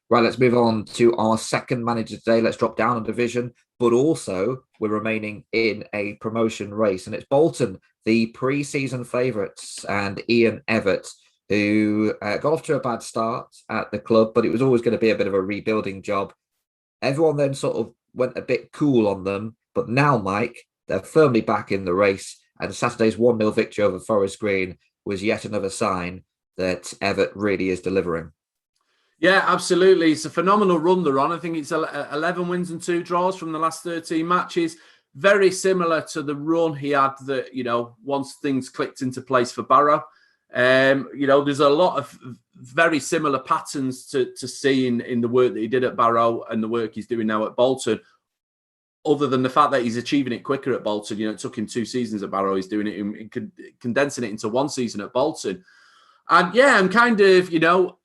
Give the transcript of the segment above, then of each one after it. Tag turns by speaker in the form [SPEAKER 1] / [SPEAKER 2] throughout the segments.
[SPEAKER 1] Right, let's move on to our second manager today. Let's drop down a division, but also we're remaining in a promotion race, and it's Bolton, the pre-season favourites, and Ian Evatt, who got off to a bad start at the club, but it was always going to be a bit of a rebuilding job. Everyone then sort of went a bit cool on them, but now, Mike, they're firmly back in the race, and Saturday's 1-0 victory over Forest Green was yet another sign that Evatt really is delivering.
[SPEAKER 2] Yeah, absolutely. It's a phenomenal run they're on. I think it's 11 wins and 2 draws from the last 13 matches. Very similar to the run he had that, once things clicked into place for Barrow. There's a lot of very similar patterns to see in the work that he did at Barrow and the work he's doing now at Bolton. Other than the fact that he's achieving it quicker at Bolton, it took him 2 seasons at Barrow. He's doing it in condensing it into 1 season at Bolton. And yeah, I'm kind of,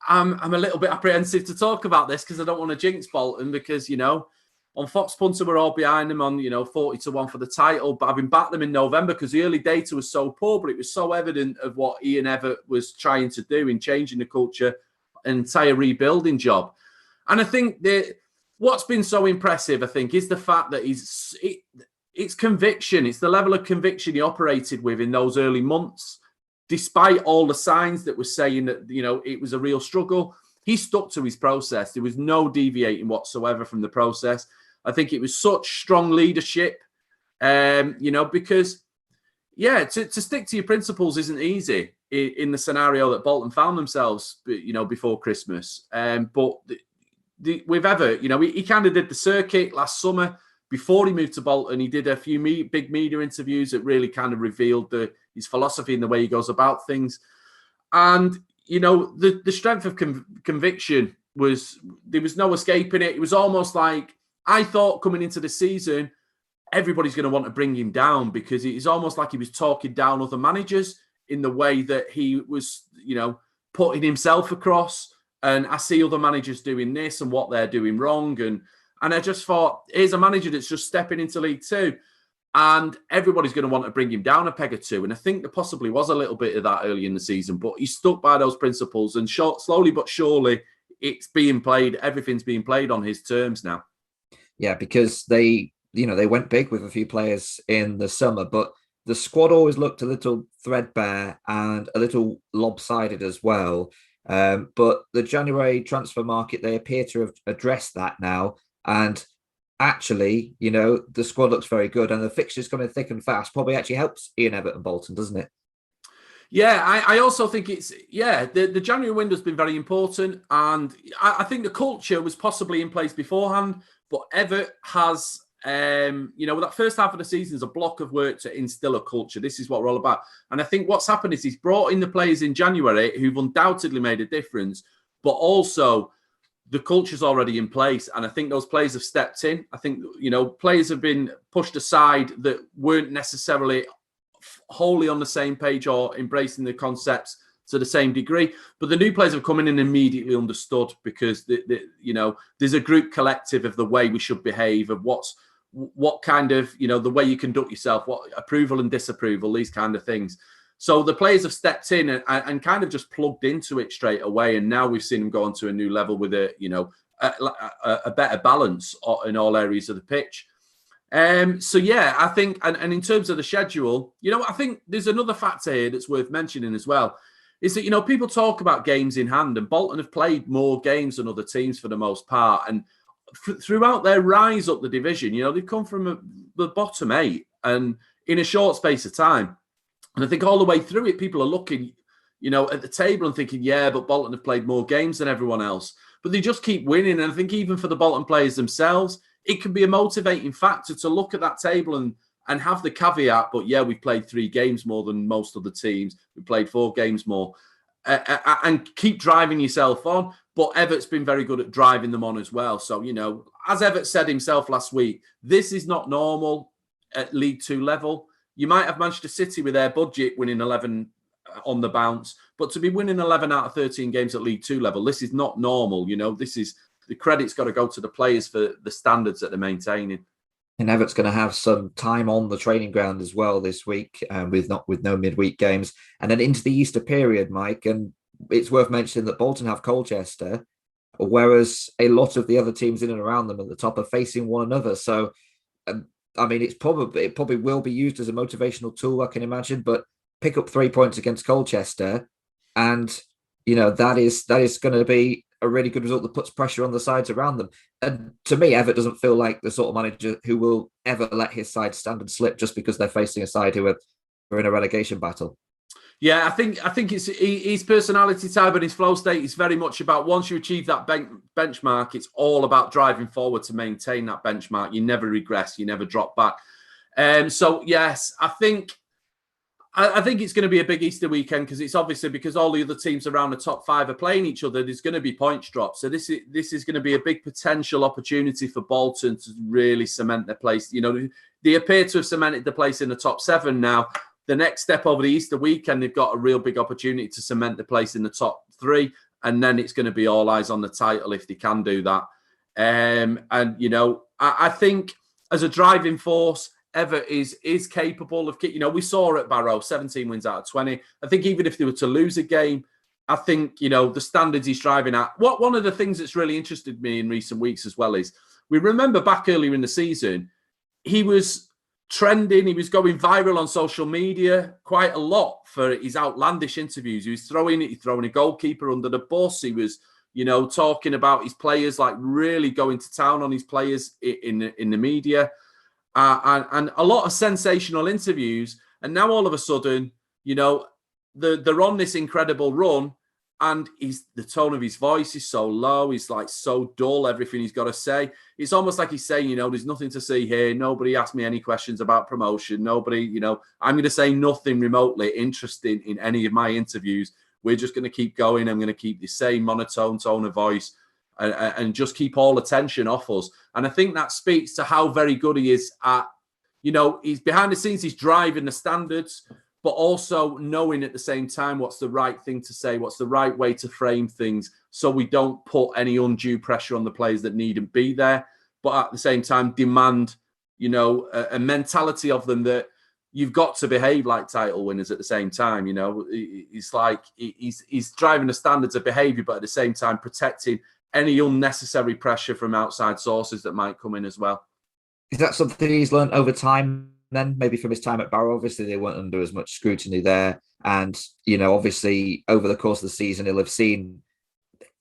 [SPEAKER 2] I'm a little bit apprehensive to talk about this because I don't want to jinx Bolton because, on Foxpunter, we're all behind them on, 40-1 for the title. But having backed them in November because the early data was so poor, but it was so evident of what Ian Evatt was trying to do in changing the culture, an entire rebuilding job. And I think that what's been so impressive, I think, is the fact that it's conviction. It's the level of conviction he operated with in those early months. Despite all the signs that were saying that, it was a real struggle, he stuck to his process. There was no deviating whatsoever from the process. I think it was such strong leadership, because, to stick to your principles isn't easy in the scenario that Bolton found themselves, before Christmas. But with Evatt, he kind of did the circuit last summer. Before he moved to Bolton, he did a few big media interviews that really kind of revealed his philosophy and the way he goes about things. And, the strength of conviction there was no escaping it. It was almost like, I thought coming into the season, everybody's going to want to bring him down because it's almost like he was talking down other managers in the way that he was, putting himself across. And I see other managers doing this and what they're doing wrong. And I just thought, here's a manager that's just stepping into League Two. And everybody's going to want to bring him down a peg or two. And I think there possibly was a little bit of that early in the season, but he stuck by those principles. And slowly but surely, it's being played. Everything's being played on his terms now.
[SPEAKER 1] Yeah, because they went big with a few players in the summer, but the squad always looked a little threadbare and a little lopsided as well. But the January transfer market, they appear to have addressed that now. And actually, the squad looks very good, and the fixtures coming thick and fast probably actually helps Ian Evatt and Bolton, doesn't it?
[SPEAKER 2] Yeah, I also think the January window's been very important, and I think the culture was possibly in place beforehand, but Evatt has, that first half of the season is a block of work to instill a culture. This is what we're all about. And I think what's happened is he's brought in the players in January who've undoubtedly made a difference, but also the culture's already in place. And I think those players have stepped in. I think, players have been pushed aside that weren't necessarily wholly on the same page or embracing the concepts to the same degree. But the new players have come in and immediately understood because, there's a group collective of the way we should behave, of what kind of, the way you conduct yourself, what approval and disapproval, these kind of things. So the players have stepped in and kind of just plugged into it straight away. And now we've seen them go on to a new level with a better balance in all areas of the pitch. I think, and in terms of the schedule, I think there's another factor here that's worth mentioning as well, is that, people talk about games in hand, and Bolton have played more games than other teams for the most part. And throughout their rise up the division, they've come from the bottom 8 and in a short space of time. And I think all the way through it, people are looking, at the table and thinking, yeah, but Bolton have played more games than everyone else. But they just keep winning. And I think even for the Bolton players themselves, it can be a motivating factor to look at that table and have the caveat, but yeah, we've played 3 games more than most other teams. We played 4 games more. And keep driving yourself on. But Evatt's been very good at driving them on as well. So, as Evatt said himself last week, this is not normal at League Two level. You might have Manchester City with their budget winning 11 on the bounce, but to be winning 11 out of 13 games at League Two level, this is not normal. This is the credit's got to go to the players for the standards that they're maintaining.
[SPEAKER 1] And Evatt's going to have some time on the training ground as well this week, with no midweek games, and then into the Easter period, Mike. And it's worth mentioning that Bolton have Colchester, whereas a lot of the other teams in and around them at the top are facing one another. So, I mean, it probably will be used as a motivational tool, I can imagine. But pick up 3 points against Colchester, and that is going to be a really good result that puts pressure on the sides around them. And to me, Evatt doesn't feel like the sort of manager who will ever let his side stand and slip just because they're facing a side who are in a relegation battle.
[SPEAKER 2] Yeah, I think it's his personality type and his flow state is very much about once you achieve that benchmark, it's all about driving forward to maintain that benchmark. You never regress, you never drop back. So yes, I think it's going to be a big Easter weekend because it's obviously because all the other teams around the top 5 are playing each other. There's going to be points drops, so this is going to be a big potential opportunity for Bolton to really cement their place. They appear to have cemented the place in the top 7 now. The next step over the Easter weekend, they've got a real big opportunity to cement the place in the top 3, and then it's going to be all eyes on the title if they can do that. I think as a driving force, Evatt is capable of, we saw at Barrow 17 wins out of 20. I think even if they were to lose a game, I think, the standards he's driving at. One of the things that's really interested me in recent weeks as well is we remember back earlier in the season, he was trending, he was going viral on social media quite a lot for his outlandish interviews. He was throwing a goalkeeper under the bus. He was, talking about his players, like really going to town on his players in the media. And a lot of sensational interviews. And now all of a sudden, they're on this incredible run, and the tone of his voice is so low. He's like so dull, everything he's got to say. It's almost like he's saying, there's nothing to see here. Nobody asked me any questions about promotion. Nobody, I'm going to say nothing remotely interesting in any of my interviews. We're just going to keep going. I'm going to keep the same monotone tone of voice and just keep all attention off us. And I think that speaks to how very good he is at, he's behind the scenes, he's driving the standards, but also knowing at the same time what's the right thing to say, what's the right way to frame things so we don't put any undue pressure on the players that needn't be there, but at the same time demand, a mentality of them that you've got to behave like title winners at the same time. It's like he's driving the standards of behaviour, but at the same time protecting any unnecessary pressure from outside sources that might come in as well.
[SPEAKER 1] Is that something he's learned over time then, maybe from his time at Barrow? Obviously, they weren't under as much scrutiny there. And, obviously, over the course of the season, he'll have seen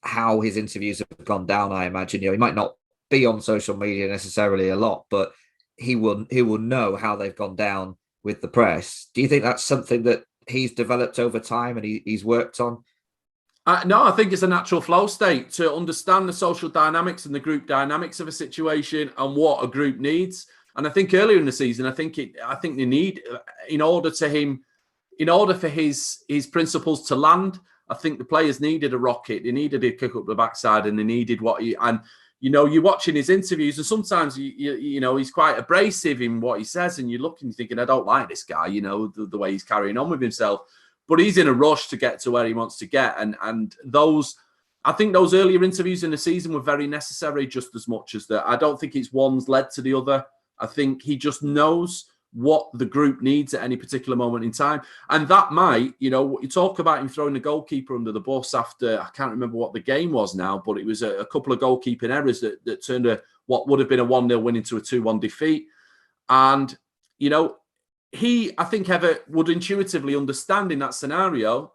[SPEAKER 1] how his interviews have gone down, I imagine. He might not be on social media necessarily a lot, but he will know how they've gone down with the press. Do you think that's something that he's developed over time and he's worked on?
[SPEAKER 2] No, I think it's a natural flow state to understand the social dynamics and the group dynamics of a situation and what a group needs. And I think earlier in the season, I think they need, in order for his principles to land, I think the players needed a rocket. They needed to kick up the backside, and they needed you're watching his interviews, and sometimes he's quite abrasive in what he says, and you're looking, thinking, I don't like this guy, the way he's carrying on with himself. But he's in a rush to get to where he wants to get. And I think those earlier interviews in the season were very necessary, just as much as that. I don't think it's one's led to the other. I think he just knows what the group needs at any particular moment in time. And that might, you talk about him throwing the goalkeeper under the bus after, I can't remember what the game was now, but it was a couple of goalkeeping errors that turned what would have been a 1-0 win into a 2-1 defeat. And, I think Evatt would intuitively understand in that scenario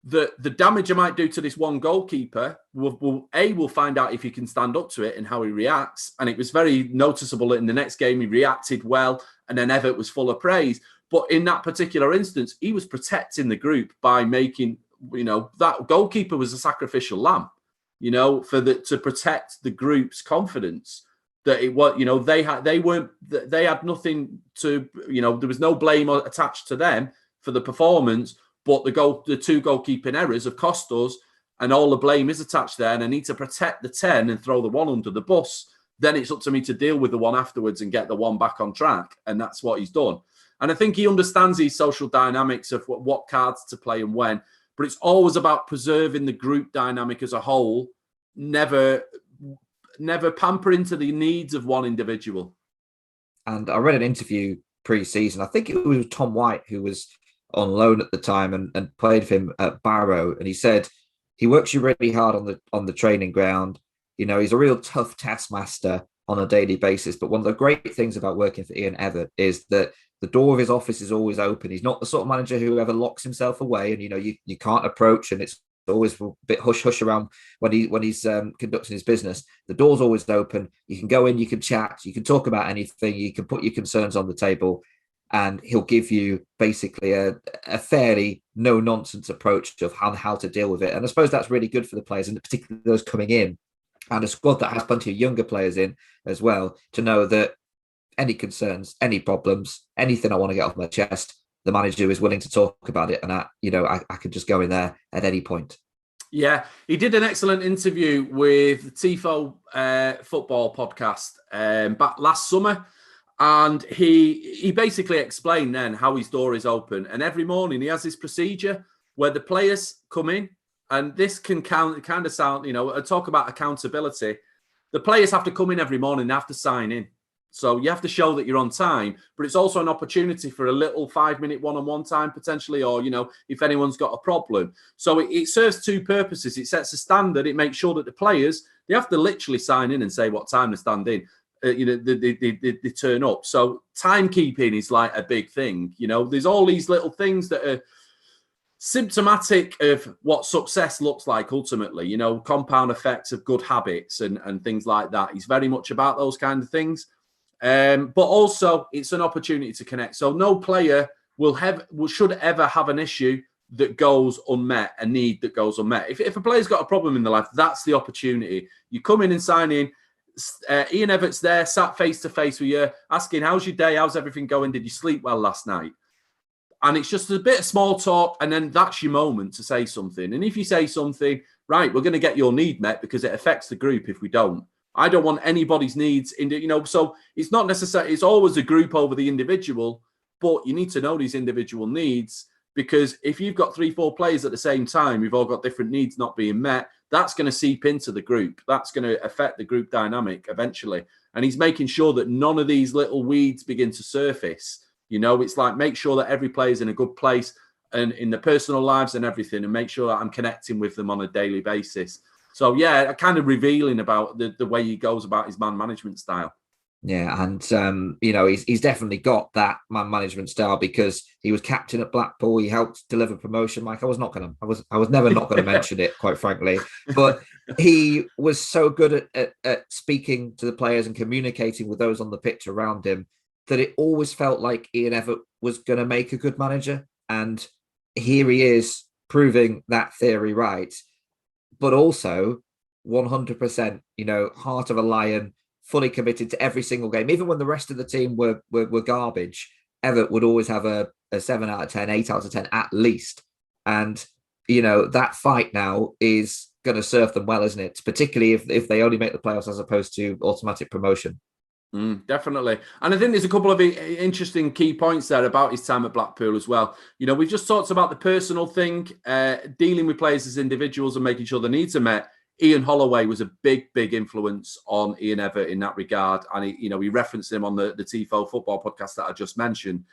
[SPEAKER 2] that the damage I might do to this one goalkeeper will find out if he can stand up to it and how he reacts. And it was very noticeable that in the next game he reacted well, and then Evatt was full of praise. But in that particular instance, he was protecting the group by making, that goalkeeper was a sacrificial lamb, to protect the group's confidence. That it was, they had nothing to, there was no blame attached to them for the performance, but the 2 goalkeeping errors have cost us, and all the blame is attached there. And I need to protect the 10 and throw the 1 under the bus. Then it's up to me to deal with the 1 afterwards and get the 1 back on track. And that's what he's done. And I think he understands these social dynamics of what cards to play and when. But it's always about preserving the group dynamic as a whole, never pampering to the needs of one individual.
[SPEAKER 1] And I read an interview pre-season. I think it was Tom White, who was on loan at the time and played for him at Barrow. And he said, he works you really hard on the training ground. He's a real tough taskmaster on a daily basis. But one of the great things about working for Ian Evatt is that the door of his office is always open. He's not the sort of manager who ever locks himself away, and you can't approach, and it's always a bit hush hush around when he's conducting his business. The door's always open. You can go in, you can chat, you can talk about anything, you can put your concerns on the table, and he'll give you basically a fairly no nonsense approach of how to deal with it. And I suppose that's really good for the players, and particularly those coming in, and a squad that has plenty of younger players in as well, to know that any concerns, any problems, anything I want to get off my chest, the manager is willing to talk about it, and I could just go in there at any point.
[SPEAKER 2] Yeah, he did an excellent interview with the Tifo football podcast back last summer, and he basically explained then how his door is open, and every morning he has this procedure where the players come in, and this can kind of sound, talk about accountability. The players have to come in every morning, they have to sign in. So you have to show that you're on time, but it's also an opportunity for a little 5-minute one-on-one time potentially, or, if anyone's got a problem. So it serves two purposes. It sets a standard. It makes sure that the players, they have to literally sign in and say what time they stand in. They turn up. So timekeeping is like a big thing. There's all these little things that are symptomatic of what success looks like ultimately, compound effects of good habits and things like that. He's very much about those kind of things. But also it's an opportunity to connect. So no player should ever have an issue that goes unmet, a need that goes unmet. If a player's got a problem in their life, that's the opportunity. You come in and sign in. Ian Evatt's there, sat face to face with you, asking, how's your day? How's everything going? Did you sleep well last night? And it's just a bit of small talk, and then that's your moment to say something. And if you say something, right, we're going to get your need met because it affects the group if we don't. I don't want anybody's needs so it's not necessary. It's always a group over the individual, but you need to know these individual needs, because if you've got 3-4 players at the same time, you've all got different needs not being met, that's going to seep into the group. That's going to affect the group dynamic eventually. And he's making sure that none of these little weeds begin to surface. It's like, make sure that every player is in a good place and in their personal lives and everything, and make sure that I'm connecting with them on a daily basis. So, yeah, kind of revealing about the way he goes about his man management style.
[SPEAKER 1] Yeah, and, he's definitely got that man management style, because he was captain at Blackpool. He helped deliver promotion. Mike, I was never not going to mention it, quite frankly. But he was so good at speaking to the players and communicating with those on the pitch around him that it always felt like Ian Evatt was going to make a good manager. And here he is proving that theory right. But also 100%, heart of a lion, fully committed to every single game. Even when the rest of the team were garbage, Evatt would always have a 7 out of 10, 8 out of 10 at least. And, that fight now is going to serve them well, isn't it? Particularly if they only make the playoffs as opposed to automatic promotion.
[SPEAKER 2] Definitely. And I think there's a couple of interesting key points there about his time at Blackpool as well. We've just talked about the personal thing, dealing with players as individuals and making sure the needs are met. Ian Holloway was a big influence on Ian Evatt in that regard. And he referenced him on the Tifo football podcast that I just mentioned.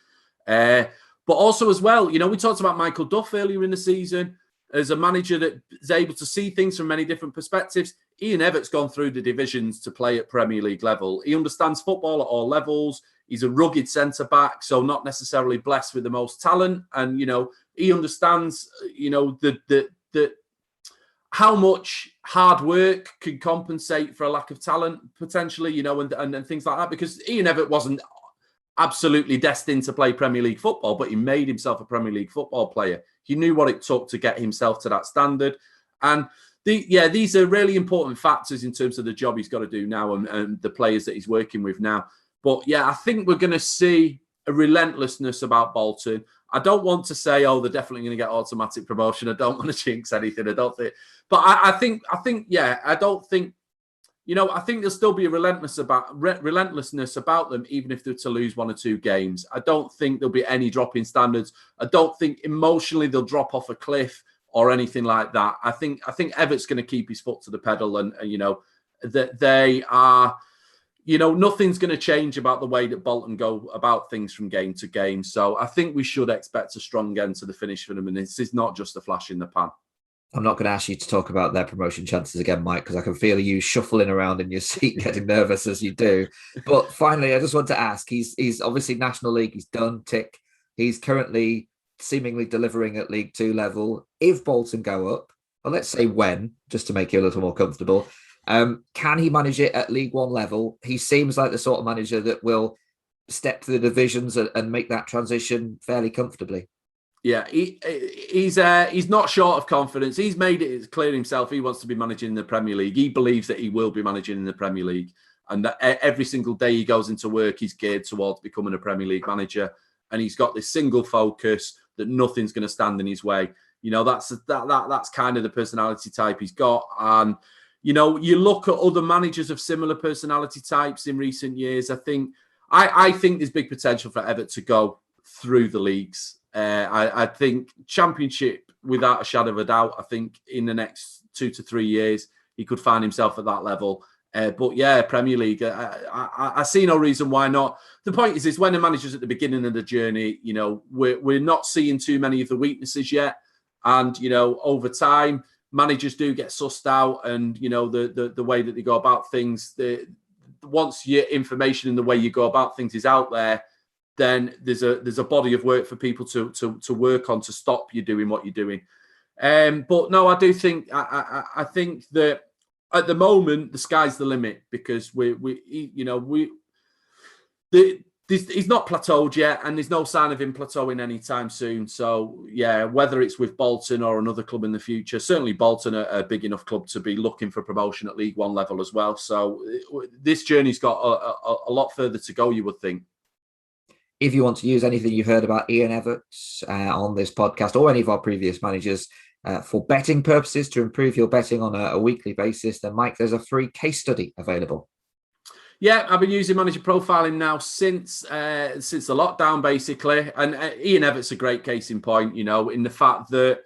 [SPEAKER 2] But also as well, we talked about Michael Duff earlier in the season as a manager that is able to see things from many different perspectives. Ian Evatt's gone through the divisions to play at Premier League level. He understands football at all levels. He's a rugged centre-back, so not necessarily blessed with the most talent. And, he understands, the how much hard work can compensate for a lack of talent, potentially, and things like that. Because Ian Evatt wasn't absolutely destined to play Premier League football, but he made himself a Premier League football player. He knew what it took to get himself to that standard. And these are really important factors in terms of the job he's got to do now and the players that he's working with now. But yeah, I think we're going to see a relentlessness about Bolton. I don't want to say, they're definitely going to get automatic promotion. I don't want to jinx anything. I don't think, but I think, I don't think, I think there'll still be a relentlessness about them, even if they're to lose 1 or 2 games. I don't think there'll be any drop in standards. I don't think emotionally they'll drop off a cliff or anything like that. I think Evatt's going to keep his foot to the pedal, and that they are, nothing's going to change about the way that Bolton go about things from game to game. So I think we should expect a strong end to the finish for them, and this is not just a flash in the pan.
[SPEAKER 1] I'm not going to ask you to talk about their promotion chances again, Mike, because I can feel you shuffling around in your seat, getting nervous as you do. But finally, I just want to ask: he's obviously National League. He's done, tick. He's currently seemingly delivering at League Two level. If Bolton go up, well, let's say when, just to make you a little more comfortable, can he manage it at League One level? He seems like the sort of manager that will step through the divisions and make that transition fairly comfortably.
[SPEAKER 2] Yeah, he's not short of confidence. He's made it clear himself he wants to be managing in the Premier League. He believes that he will be managing in the Premier League, and that every single day he goes into work, he's geared towards becoming a Premier League manager. And he's got this single focus that nothing's going to stand in his way. You know, that's kind of the personality type he's got. And you know, you look at other managers of similar personality types in recent years. I think there's big potential for Evatt to go through the leagues. I think Championship, without a shadow of a doubt, I think in the next 2 to 3 years, he could find himself at that level. But yeah, Premier League, I see no reason why not. The point is when the manager's at the beginning of the journey, you know, we're not seeing too many of the weaknesses yet. And, you know, over time, managers do get sussed out, and, you know, the way that they go about things, once your information and the way you go about things is out there, then there's a body of work for people to work on to stop you doing what you're doing. But no, I do think I think that at the moment the sky's the limit, because he's not plateaued yet, and there's no sign of him plateauing anytime soon. So yeah, whether it's with Bolton or another club in the future, certainly Bolton are a big enough club to be looking for promotion at League One level as well. So this journey's got a lot further to go, you would think.
[SPEAKER 1] If you want to use anything you've heard about Ian Evatt on this podcast, or any of our previous managers, for betting purposes, to improve your betting on a weekly basis, then Mike, there's a free case study available.
[SPEAKER 2] Yeah, I've been using Manager Profiling now since the lockdown, basically. And Ian Evatt's a great case in point, you know, in the fact that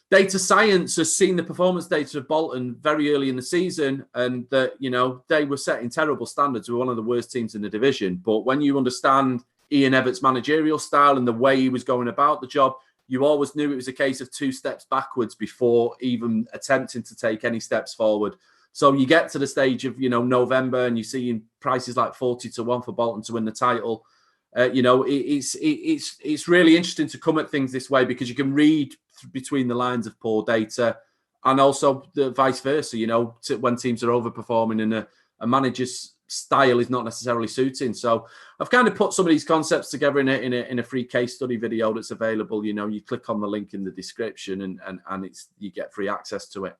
[SPEAKER 2] data science has seen the performance data of Bolton very early in the season, and that, you know, they were setting terrible standards. We were one of the worst teams in the division. But when you understand Ian Evatt's managerial style and the way he was going about the job, you always knew it was a case of 2 steps backwards before even attempting to take any steps forward. So you get to the stage of, you know, November, and you're seeing prices like 40-1 for Bolton to win the title. You know, it's really interesting to come at things this way, because you can read between the lines of poor data, and also the vice versa. You know, when teams are overperforming and a manager's style is not necessarily suiting. So I've kind of put some of these concepts together in a free case study video that's available. You know, you click on the link in the description, and you get free access to it.